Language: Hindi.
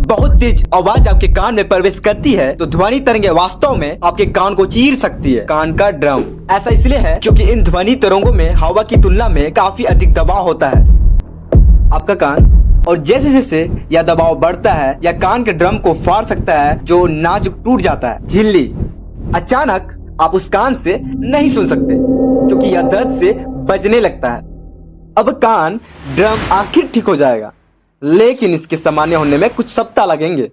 बहुत तेज आवाज आपके कान में प्रवेश करती है तो ध्वनि तरंगे वास्तव में आपके कान को चीर सकती है। कान का ड्रम ऐसा इसलिए है क्योंकि इन ध्वनि तरंगों में हवा की तुलना में काफी अधिक दबाव होता है आपका कान, और जैसे जैसे यह दबाव बढ़ता है यह कान के ड्रम को फाड़ सकता है जो नाजुक टूट जाता है। झिल्ली, अचानक आप उस कान से नहीं सुन सकते क्योंकि यह दर्द से बजने लगता है। अब कान ड्रम आखिर ठीक हो जाएगा, लेकिन इसके सामान्य होने में कुछ सप्ताह लगेंगे।